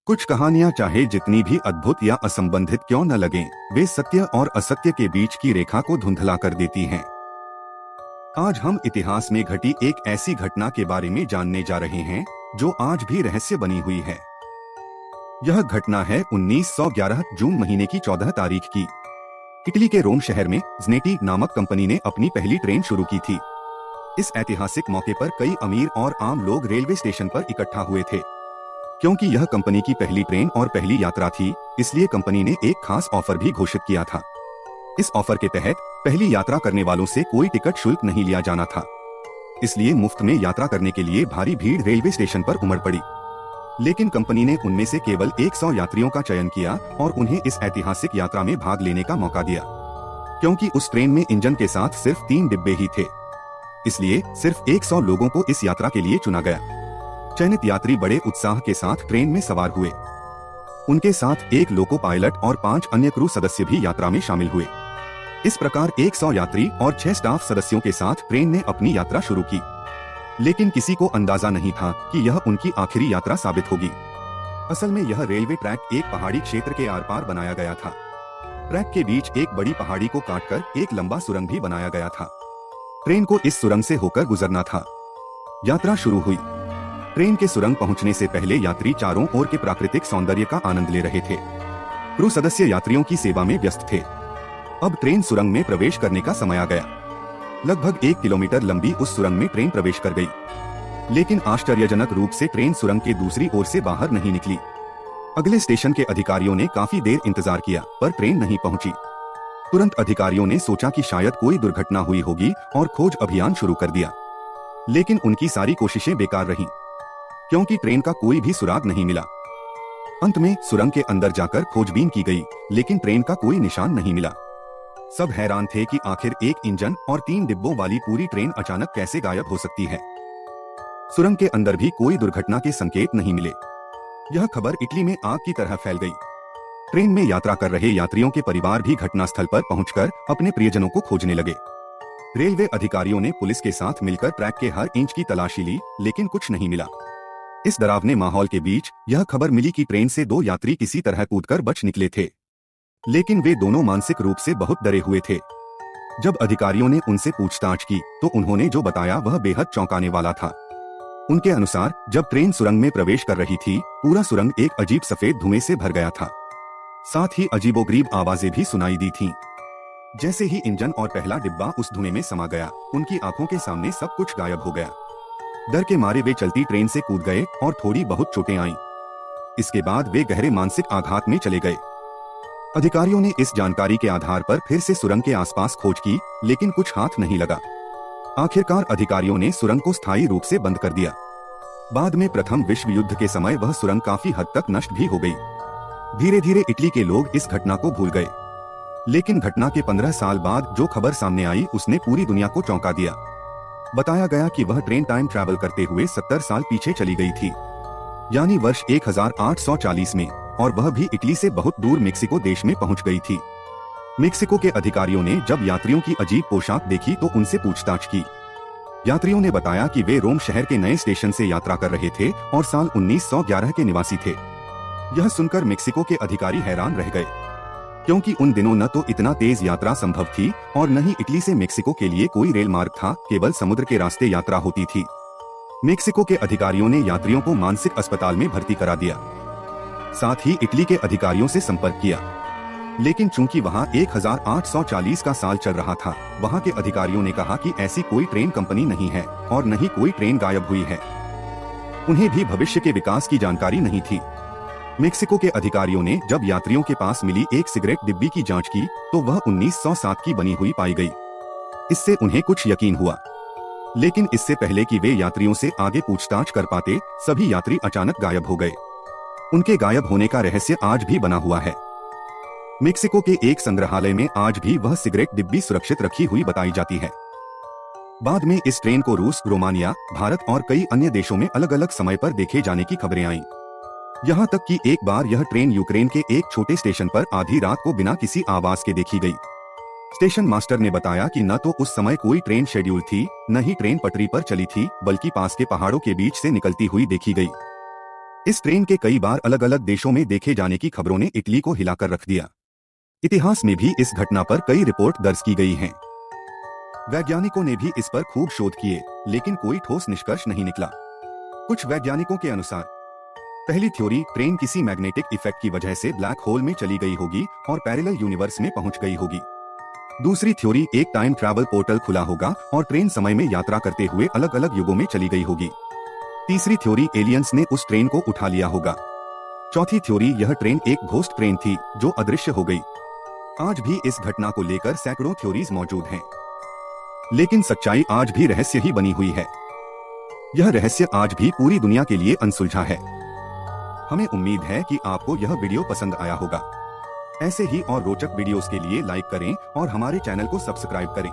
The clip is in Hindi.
कुछ कहानियां चाहे जितनी भी अद्भुत या असंबंधित क्यों न लगें, वे सत्य और असत्य के बीच की रेखा को धुंधला कर देती हैं। आज हम इतिहास में घटी एक ऐसी घटना के बारे में जानने जा रहे हैं जो आज भी रहस्य बनी हुई है। यह घटना है 1911 जून महीने की 14 तारीख की। इटली के रोम शहर में ज़्नेटी नामक कंपनी ने अपनी पहली ट्रेन शुरू की थी। इस ऐतिहासिक मौके पर कई अमीर और आम लोग रेलवे स्टेशन पर इकट्ठा हुए थे। क्योंकि यह कंपनी की पहली ट्रेन और पहली यात्रा थी, इसलिए कंपनी ने एक खास ऑफर भी घोषित किया था। इस ऑफर के तहत पहली यात्रा करने वालों से कोई टिकट शुल्क नहीं लिया जाना था। इसलिए मुफ्त में यात्रा करने के लिए भारी भीड़ रेलवे स्टेशन पर उमड़ पड़ी। लेकिन कंपनी ने उनमें से केवल 100 यात्रियों का चयन किया और उन्हें इस ऐतिहासिक यात्रा में भाग लेने का मौका दिया। क्योंकि उस ट्रेन में इंजन के साथ सिर्फ 3 डिब्बे ही थे, इसलिए सिर्फ 100 लोगों को इस यात्रा के लिए चुना गया। चयनित यात्री बड़े उत्साह के साथ ट्रेन में सवार हुए। उनके साथ एक लोको पायलट और 5 अन्य क्रू सदस्य भी यात्रा में शामिल हुए। इस प्रकार 100 यात्री और 6 स्टाफ सदस्यों के साथ ट्रेन ने अपनी यात्रा शुरू की। लेकिन किसी को अंदाजा नहीं था कि यह उनकी आखिरी यात्रा साबित होगी। असल में यह रेलवे ट्रैक एक पहाड़ी क्षेत्र के आर पार बनाया गया था। ट्रैक के बीच एक बड़ी पहाड़ी को काटकर एक लंबा सुरंग भी बनाया गया था। ट्रेन को इस सुरंग से होकर गुजरना था। यात्रा शुरू हुई। ट्रेन के सुरंग पहुंचने से पहले यात्री चारों ओर के प्राकृतिक सौंदर्य का आनंद ले रहे थे। क्रू सदस्य यात्रियों की सेवा में व्यस्त थे। अब ट्रेन सुरंग में प्रवेश करने का समय आ गया। लगभग 1 किलोमीटर लंबी उस सुरंग में ट्रेन प्रवेश कर गई। लेकिन आश्चर्यजनक रूप से ट्रेन सुरंग के दूसरी ओर से बाहर नहीं निकली। अगले स्टेशन के अधिकारियों ने काफी देर इंतजार किया, पर ट्रेन नहीं पहुंची। तुरंत अधिकारियों ने सोचा कि शायद कोई दुर्घटना हुई होगी और खोज अभियान शुरू कर दिया। लेकिन उनकी सारी कोशिशें बेकार रहीं, क्योंकि ट्रेन का कोई भी सुराग नहीं मिला। अंत में सुरंग के अंदर जाकर खोजबीन की गई, लेकिन ट्रेन का कोई निशान नहीं मिला। सब हैरान थे कि आखिर एक इंजन और 3 डिब्बों वाली पूरी ट्रेन अचानक कैसे गायब हो सकती है। सुरंग के अंदर भी कोई दुर्घटना के संकेत नहीं मिले। यह खबर इटली में आग की तरह फैल गई। ट्रेन में यात्रा कर रहे यात्रियों के परिवार भी घटनास्थल पर पहुंचकर अपने प्रियजनों को खोजने लगे। रेलवे अधिकारियों ने पुलिस के साथ मिलकर ट्रैक के हर इंच की तलाशी ली, लेकिन कुछ नहीं मिला। इस डरावने माहौल के बीच यह खबर मिली कि ट्रेन से 2 यात्री किसी तरह कूदकर बच निकले थे। लेकिन वे दोनों मानसिक रूप से बहुत डरे हुए थे। जब अधिकारियों ने उनसे पूछताछ की तो उन्होंने जो बताया वह बेहद चौंकाने वाला था। उनके अनुसार जब ट्रेन सुरंग में प्रवेश कर रही थी, पूरा सुरंग एक अजीब सफेद धुएं से भर गया था। साथ ही अजीबोगरीब आवाजें भी सुनाई दी थीं। जैसे ही इंजन और पहला डिब्बा उस धुएं में समा गया, उनकी आंखों के सामने सब कुछ गायब हो गया। डर के मारे वे चलती ट्रेन से कूद गए और थोड़ी बहुत चोटें आईं। इसके बाद वे गहरे मानसिक आघात में चले गए। अधिकारियों ने इस जानकारी के आधार पर फिर से सुरंग के आसपास खोज की, लेकिन कुछ हाथ नहीं लगा। आखिरकार अधिकारियों ने सुरंग को स्थायी रूप से बंद कर दिया। बाद में प्रथम विश्व युद्ध के समय वह सुरंग काफी हद तक नष्ट भी हो गई। धीरे धीरे इटली के लोग इस घटना को भूल गए। लेकिन घटना के 15 साल बाद जो खबर सामने आई उसने पूरी दुनिया को चौंका दिया। बताया गया कि वह ट्रेन टाइम ट्रैवल करते हुए 70 साल पीछे चली गई थी, यानी वर्ष 1840 में, और वह भी इटली से बहुत दूर मेक्सिको देश में पहुंच गई थी। मेक्सिको के अधिकारियों ने जब यात्रियों की अजीब पोशाक देखी तो उनसे पूछताछ की। यात्रियों ने बताया कि वे रोम शहर के नए स्टेशन से यात्रा कर रहे थे और साल 1911 के निवासी थे। यह सुनकर मेक्सिको के अधिकारी हैरान रह गए, क्योंकि उन दिनों न तो इतना तेज यात्रा संभव थी और न ही इटली से मेक्सिको के लिए कोई रेल मार्ग था, केवल समुद्र के रास्ते यात्रा होती थी। मेक्सिको के अधिकारियों ने यात्रियों को मानसिक अस्पताल में भर्ती करा दिया। साथ ही इटली के अधिकारियों से संपर्क किया, लेकिन चूंकि वहां 1840 का साल चल रहा था, वहां के अधिकारियों ने कहा कि ऐसी कोई ट्रेन कंपनी नहीं है और न ही कोई ट्रेन गायब हुई है। उन्हें भी भविष्य के विकास की जानकारी नहीं थी। मेक्सिको के अधिकारियों ने जब यात्रियों के पास मिली एक सिगरेट डिब्बी की जांच की तो वह 1907 की बनी हुई पाई गई। इससे उन्हें कुछ यकीन हुआ। लेकिन इससे पहले कि वे यात्रियों से आगे पूछताछ कर पाते, सभी यात्री अचानक गायब हो गए। उनके गायब होने का रहस्य आज भी बना हुआ है। मेक्सिको के एक संग्रहालय में आज भी वह सिगरेट डिब्बी सुरक्षित रखी हुई बताई जाती है। बाद में इस ट्रेन को रूस, रोमानिया, भारत और कई अन्य देशों में अलग अलग समय पर देखे जाने की खबरें आईं। यहाँ तक कि एक बार यह ट्रेन यूक्रेन के एक छोटे स्टेशन पर आधी रात को बिना किसी आवाज के देखी गई। स्टेशन मास्टर ने बताया कि न तो उस समय कोई ट्रेन शेड्यूल थी, न ही ट्रेन पटरी पर चली थी, बल्कि पास के पहाड़ों के बीच से निकलती हुई देखी गई। इस ट्रेन के कई बार अलग अलग देशों में देखे जाने की खबरों ने इटली को हिलाकर रख दिया। इतिहास में भी इस घटना पर कई रिपोर्ट दर्ज की गई हैं। वैज्ञानिकों ने भी इस पर खूब शोध किए, लेकिन कोई ठोस निष्कर्ष नहीं निकला। कुछ वैज्ञानिकों के अनुसार पहली थ्योरी, ट्रेन किसी मैग्नेटिक इफेक्ट की वजह से ब्लैक होल में चली गई होगी और पैरेलल यूनिवर्स में पहुंच गई होगी। दूसरी थ्योरी, एक टाइम ट्रैवल पोर्टल खुला होगा और ट्रेन समय में यात्रा करते हुए अलग अलग युगों में चली गई होगी। तीसरी थ्योरी, एलियंस ने उस ट्रेन को उठा लिया होगा। चौथी थ्योरी, यह ट्रेन एक घोस्ट ट्रेन थी जो अदृश्य हो गई। आज भी इस घटना को लेकर सैकड़ों थ्योरीज मौजूद हैं, लेकिन सच्चाई आज भी रहस्य ही बनी हुई है। यह रहस्य आज भी पूरी दुनिया के लिए अनसुलझा है। हमें उम्मीद है कि आपको यह वीडियो पसंद आया होगा। ऐसे ही और रोचक वीडियोस के लिए लाइक करें और हमारे चैनल को सब्सक्राइब करें।